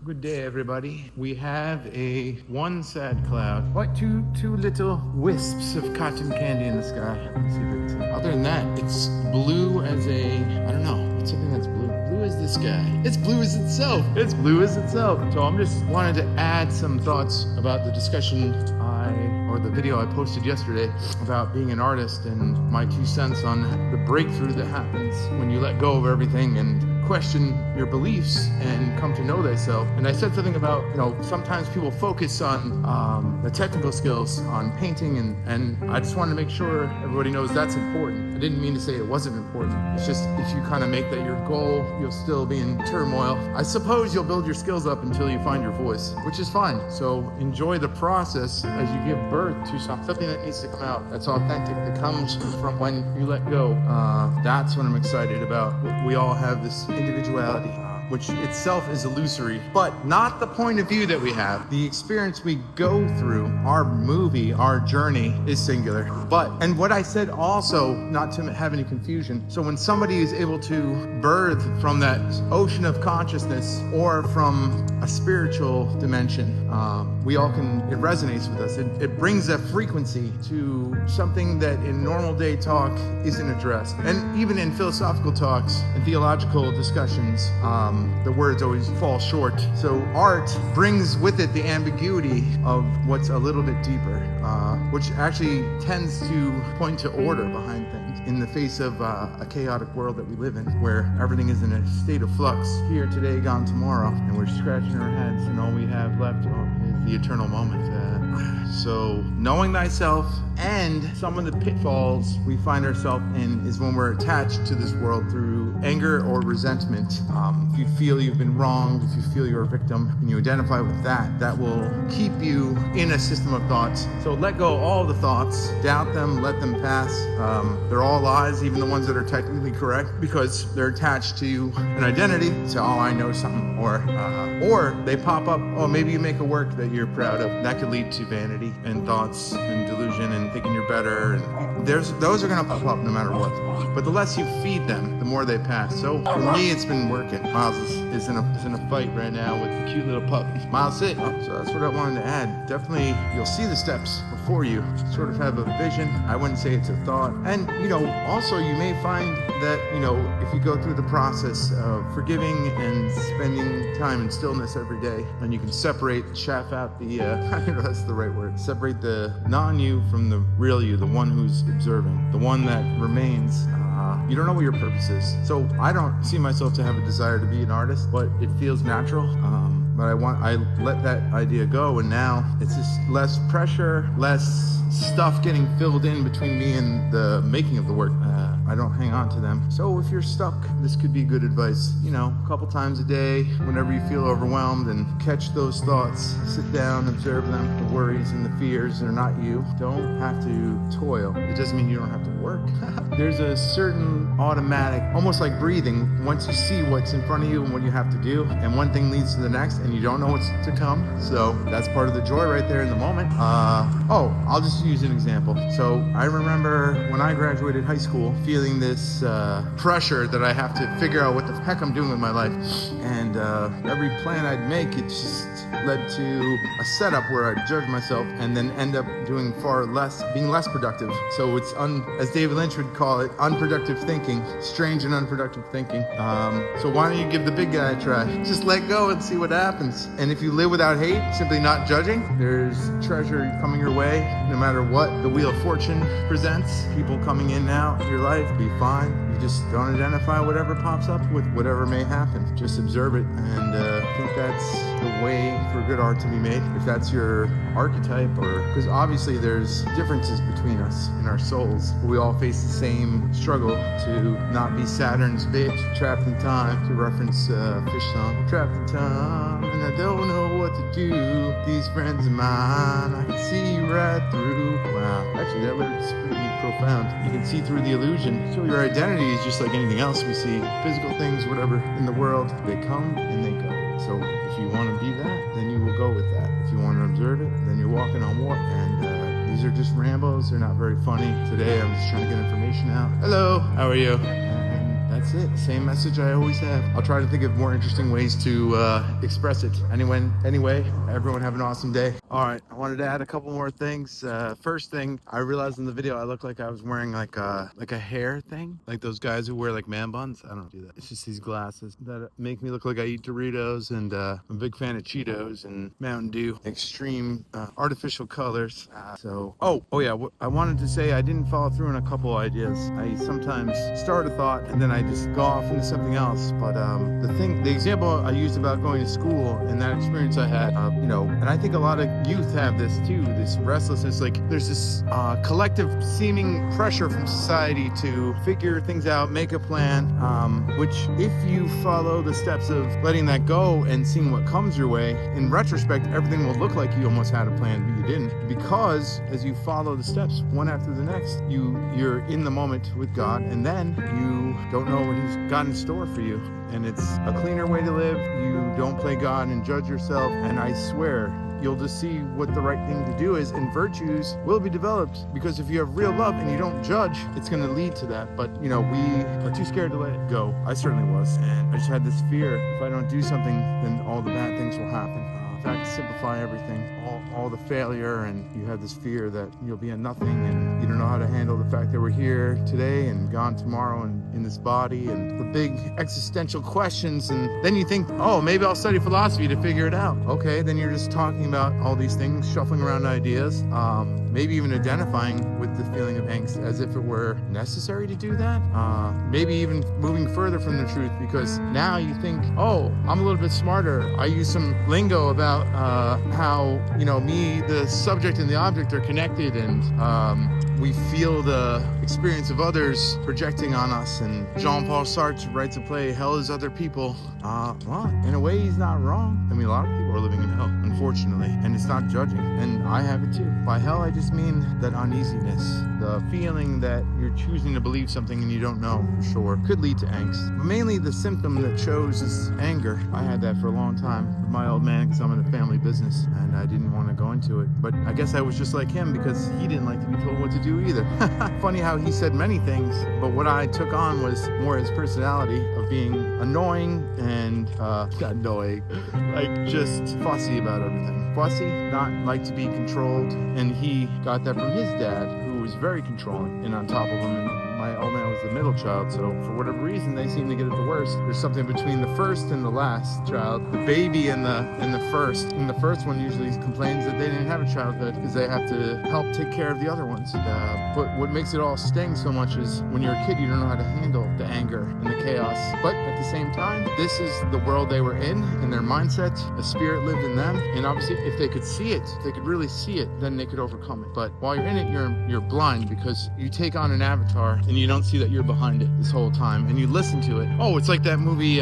Good day, everybody. We have one sad cloud. What? Two little wisps of cotton candy in the sky. Let's see if we can see. Other than that, it's blue as I don't know. What's something that's blue? Blue as the sky. It's blue as itself. It's blue as itself. So I'm just wanted to add some thoughts about the discussion or the video I posted yesterday about being an artist and my 2 cents on the breakthrough that happens when you let go of everything and question your beliefs and come to know thyself. And I said something about, sometimes people focus on the technical skills, on painting, and I just wanted to make sure everybody knows that's important. I didn't mean to say it wasn't important. It's just if you kind of make that your goal, you'll still be in turmoil. I suppose you'll build your skills up until you find your voice, which is fine. So enjoy the process as you give birth to something that needs to come out, that's authentic, that comes from when you let go. That's what I'm excited about. We all have this individuality, which itself is illusory, but not the point of view that we have. The experience we go through, our movie, our journey is singular. And what I said also, not to have any confusion, so when somebody is able to birth from that ocean of consciousness or from a spiritual dimension, it resonates with us. It brings a frequency to something that in normal day talk isn't addressed. And even in philosophical talks and theological discussions, the words always fall short. So art brings with it the ambiguity of what's a little bit deeper, which actually tends to point to order behind things in the face of a chaotic world that we live in, where everything is in a state of flux, here today, gone tomorrow, and we're scratching our heads, and all we have left is the eternal moment. So knowing thyself, and some of the pitfalls we find ourselves in is when we're attached to this world through anger or resentment. If you feel you've been wronged, if you feel you're a victim, and you identify with that will keep you in a system of thoughts. So let go of all the thoughts, doubt them, let them pass. They're all lies, even the ones that are technically correct, because they're attached to an identity. So, I know something, or they pop up. Oh, maybe you make a work that you're proud of. That could lead to vanity and thoughts and delusion and thinking you're better. And those are gonna pop up no matter what. But the less you feed them, the more they pass. So for me, it's been working. Miles is in a fight right now with a cute little puppy. Miles, sit. So that's what I wanted to add. Definitely, you'll see the steps before you. Sort of have a vision. I wouldn't say it's a thought. And also you may find that if you go through the process of forgiving and spending time in stillness every day, and you can separate, chaff out the I don't know if that's the right word, separate the non-you from the real you, the one who's observing, the one that remains. You don't know what your purpose is. So I don't see myself to have a desire to be an artist, but it feels natural. But I let that idea go, and now it's just less pressure, less stuff getting filled in between me and the making of the work. I don't hang on to them. So if you're stuck, this could be good advice. A couple times a day, whenever you feel overwhelmed, and catch those thoughts. Sit down, observe them. The worries and the fears are not you. Don't have to toil. It doesn't mean you don't have to work. There's a certain automatic, almost like breathing, once you see what's in front of you and what you have to do, and one thing leads to the next, and you don't know what's to come. So that's part of the joy right there in the moment. I'll just use an example. So I remember when I graduated high school, feeling this pressure that I have to figure out what the heck I'm doing with my life. And every plan I'd make, it just led to a setup where I'd judge myself and then end up doing being less productive. So it's, as David Lynch would call it, unproductive thinking, strange and unproductive thinking. So why don't you give the big guy a try? Just let go and see what happens. And if you live without hate, simply not judging, there's treasure coming your way, no matter what the wheel of fortune presents. People coming in and out of your life, be fine. You just don't identify whatever pops up with whatever may happen. Just observe it, and I think that's the way for good art to be made. If that's your archetype, because obviously there's differences between us in our souls. We all face the same struggle to not be Saturn's bitch, trapped in time, to reference Fish song. Trapped in time, and I don't know what to do. These friends of mine, I can see right through. Wow, actually that lyric's pretty profound. You can see through the illusion. So your identity is just like anything else we see. Physical things, whatever, in the world, they come and they go. So if you want to be that, then you will go with that. If you want to observe it, then you're walking on water. And these are just rambos. They're not very funny. Today I'm just trying to get information out. Hello, how are you? And That's it. Same message I always have. I'll try to think of more interesting ways to express it. Anyway, everyone have an awesome day. All right, I wanted to add a couple more things. First thing, I realized in the video I looked like I was wearing like a hair thing, like those guys who wear like man buns. I don't do that. It's just these glasses that make me look like I eat Doritos, and I'm a big fan of Cheetos and Mountain Dew. Extreme artificial colors. Oh yeah, I wanted to say I didn't follow through on a couple ideas. I sometimes start a thought and then I just go off into something else. But the example I used about going to school and that experience I had, and I think a lot of youth have this too, this restlessness. Like there's this collective seeming pressure from society to figure things out, make a plan, which if you follow the steps of letting that go and seeing what comes your way, in retrospect, everything will look like you almost had a plan, but you didn't. Because as you follow the steps one after the next, you're in the moment with God, and then you don't know what He's got in store for you. And it's a cleaner way to live. You don't play God and judge yourself. And I swear, you'll just see what the right thing to do is, and virtues will be developed, because if you have real love and you don't judge, it's going to lead to that. But we are too scared to let it go. I certainly was, and I just had this fear, if I don't do something, then all the bad things will happen. In fact, simplify everything, all the failure, and you have this fear that you'll be a nothing, and you don't know how to handle the fact that we're here today and gone tomorrow and in this body, and the big existential questions. And then you think, oh, maybe I'll study philosophy to figure it out. Okay, then you're just talking about all these things, shuffling around ideas, maybe even identifying with the feeling of angst as if it were necessary to do that. Maybe even moving further from the truth, because now you think, oh, I'm a little bit smarter. I use some lingo about how, me, the subject and the object are connected, and we feel the experience of others projecting on us. And Jean-Paul Sartre writes a play, Hell is Other People. Well, in a way, he's not wrong. I mean, a lot of people are living in hell, unfortunately, and it's not judging. And I have it too. By hell, I just mean that uneasiness, the feeling that you're choosing to believe something and you don't know for sure, could lead to angst. But mainly the symptom that shows is anger. I had that for a long time with my old man, because I'm in a family business and I didn't want to go into it. But I guess I was just like him, because he didn't like to be told what to do either. Funny how he said many things, but what I took on was more his personality of being annoying and annoying, like just fussy about everything. Fussy, not like to be controlled, and he got that from his dad, who was very controlling and on top of him. And my old man was the middle child, so for whatever reason they seem to get it the worst. There's something between the first and the last child, the baby and the first. And the first one usually complains that they didn't have a childhood because they have to help take care of the other ones. But what makes it all sting so much is when you're a kid, you don't know how to handle the anger and the chaos. But at the same time, this is the world they were in their mindset. A spirit lived in them, and obviously if they could see it, if they could really see it, then they could overcome it. But while you're in it, you're blind, because you take on an avatar and you don't see that you're behind it this whole time, and you listen to it. Oh, it's like that movie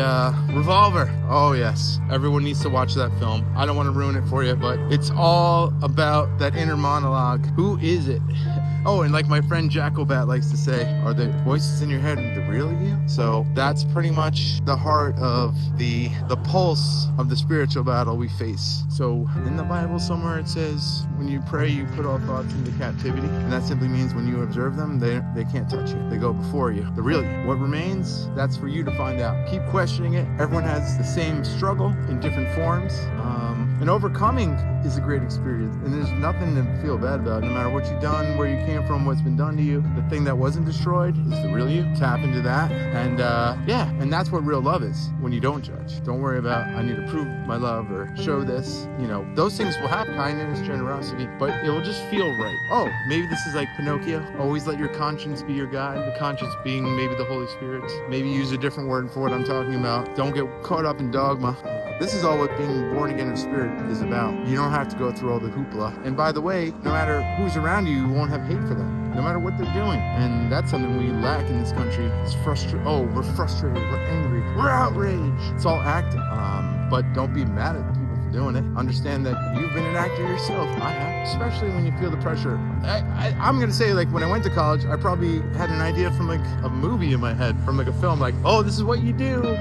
Revolver. Oh yes, everyone needs to watch that film. I don't want to ruin it for you, but it's all about that inner monologue. Who is it? Oh, and like my friend Jackobat likes to say, are the voices in your head the real you? So that's pretty much the heart of the pulse of the spiritual battle we face. So in the Bible somewhere it says, when you pray, you put all thoughts into captivity. And that simply means when you observe them, they can't touch you. They go before you. The real you. What remains, that's for you to find out. Keep questioning it. Everyone has the same struggle in different forms. And overcoming is a great experience. And there's nothing to feel bad about. No matter what you've done, where you came from, what's been done to you, the thing that wasn't destroyed is the real you. Tap into that. And and that's what real love is, when you don't judge. Don't worry about, I need to prove my love or show this. Those things will have kindness, generosity, but it will just feel right. Oh, maybe this is like Pinocchio. Always let your conscience be your guide. The conscience being maybe the Holy Spirit. Maybe use a different word for what I'm talking about. Don't get caught up in dogma. This is all what being born again of spirit is about. You don't have to go through all the hoopla. And by the way, no matter who's around you, you won't have hate for them, no matter what they're doing. And that's something we lack in this country. It's frustrated. Oh, we're frustrated. We're angry. We're outraged. It's all acting. But don't be mad at people for doing it. Understand that you've been an actor yourself. I have. Especially when you feel the pressure. I'm going to say, like, when I went to college, I probably had an idea from, like, a movie in my head, from, like, a film. Like, oh, this is what you do.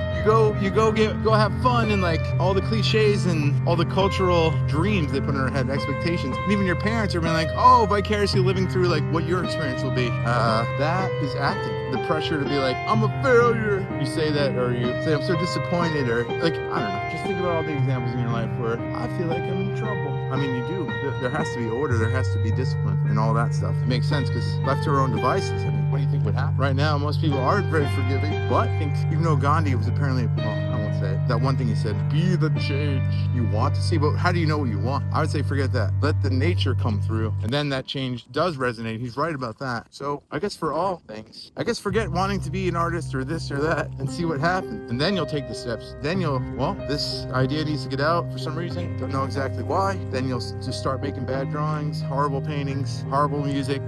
You go have fun, and, like, all the cliches and all the cultural dreams they put in our head, expectations. And even your parents are being like, oh, vicariously living through, like, what your experience will be. That is acting. the pressure to be like, I'm a failure. You say that, or you say, I'm so disappointed, or like, I don't know. Just think about all the examples in your life where I feel like I'm in trouble. I mean, you do. There has to be order. There has to be discipline and all that stuff. It makes sense because left to our own devices, I mean, what do you think would happen? Right now, most people aren't very forgiving. But I think even though Gandhi was apparently, well, I won't say it, that one thing he said, be the change you want to see. But how do you know what you want? I would say forget that. Let the nature come through. And then that change does resonate. He's right about that. So I guess for all things, I guess forget wanting to be an artist or this or that and see what happens. And then you'll take the steps. Then you'll, well, this idea needs to get out for some reason. Don't know exactly why. Then you'll just start making bad drawings, horrible paintings, horrible music.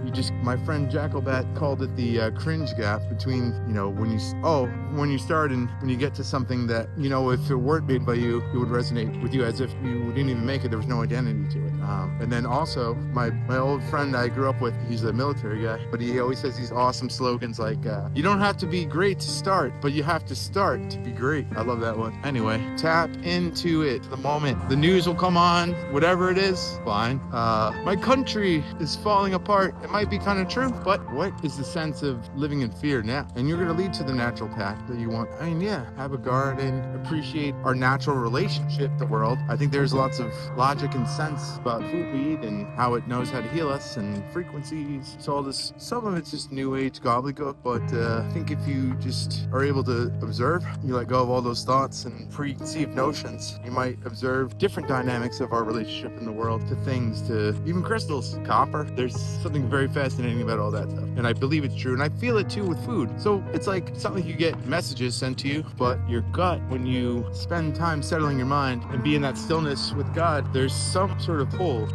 My friend Jackalbat called it the cringe gap between, when you start and when you get to something that, if it weren't made by you, it would resonate with you as if you didn't even make it. There was no identity to it. And then also my old friend I grew up with, he's a military guy, but he always says these awesome slogans like, you don't have to be great to start, but you have to start to be great. I love that one. Anyway, tap into it, the moment. The news will come on, whatever it is, fine. My country is falling apart. It might be kind of true, but what is the sense of living in fear now? And you're going to lead to the natural path that you want. I mean, yeah, have a garden, appreciate our natural relationship, the world. I think there's lots of logic and sense about food we eat and how it knows how to heal us and frequencies. So all this, some of it's just new age gobbledygook, but I think if you just are able to observe, you let go of all those thoughts and preconceived notions, you might observe different dynamics of our relationship in the world, to things, to even crystals, copper. There's something very fascinating about all that stuff. And I believe it's true. And I feel it too with food. So it's like something you get messages sent to you, but your gut, when you spend time settling your mind and be in that stillness with God, there's some sort of pull.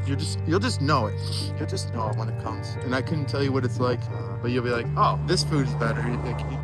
You'll just know it. You'll just know it when it comes. And I couldn't tell you what it's like, but you'll be like, oh, this food is better.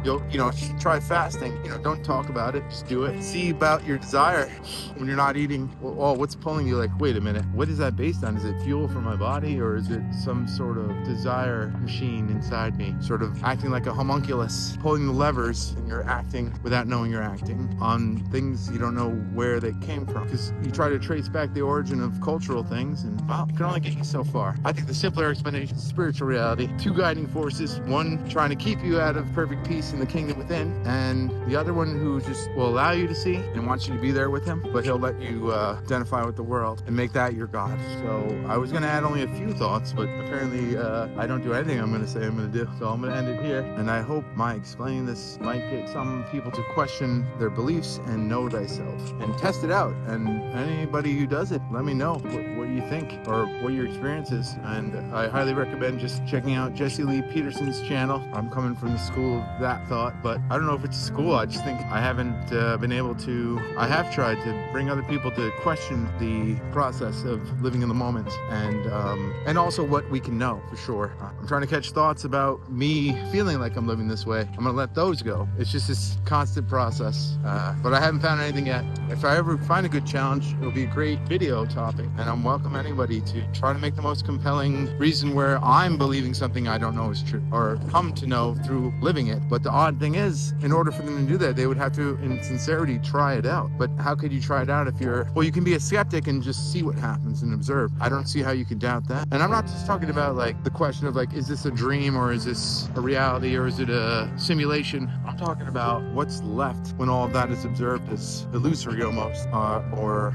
You'll try fasting. Don't talk about it. Just do it. See about your desire when you're not eating. Well, what's pulling you? Like, wait a minute. What is that based on? Is it fuel for my body, or is it some sort of desire machine inside me, sort of acting like a homunculus, pulling the levers, and you're acting without knowing you're acting on things you don't know where they came from, because you try to trace back the origin of cultural things, and well, it can only get you so far. I think the simpler explanation is spiritual reality. Two guiding forces, one trying to keep you out of perfect peace in the kingdom within, and the other one who just will allow you to see and wants you to be there with him, but he'll let you identify with the world and make that your God. So I was going to add only a few thoughts, but apparently I don't do anything I'm going to say I'm going to do. So I'm going to end it here. And I hope my explaining this might get some people to question their beliefs and know thyself and test it out. And anybody who does it, let me know what you think or what your experience is. And I highly recommend just checking out Jesse Lee Peterson's channel. I'm coming from the school of that thought, but I don't know if it's a school. I just think I haven't been able to. I have tried to bring other people to question the process of living in the moment, and also what we can know for sure. I'm trying to catch thoughts about me feeling like I'm living this way. I'm gonna let those go. It's just this constant process, but I haven't found anything yet. If I ever find a good challenge, it'll be a great video topic, and I'm welcome anybody to try to make the most compelling reason where I'm believing something I don't know is true, or come to know through living it. But the odd thing is, in order for them to do that, they would have to, in sincerity, try it out. But how could you try it out if you can be a skeptic and just see what happens and observe. I don't see how you can doubt that. And I'm not just talking about like the question of like, is this a dream, or is this a reality, or is it a simulation? I'm talking about what's left when all of that is observed as illusory almost, or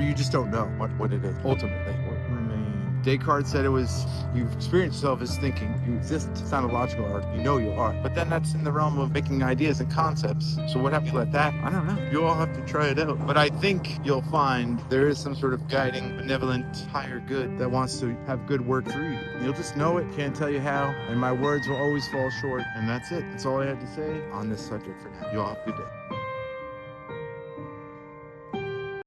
you just don't know what it is ultimately. Descartes said it was, you experience yourself as thinking, you exist. It's not a logical art, you know you are. But then that's in the realm of making ideas and concepts. So what have you let that? I don't know. You all have to try it out. But I think you'll find there is some sort of guiding, benevolent, higher good that wants to have good work through you. You'll just know it, can't tell you how, and my words will always fall short. And that's it. That's all I had to say on this subject for now. You all have a good day.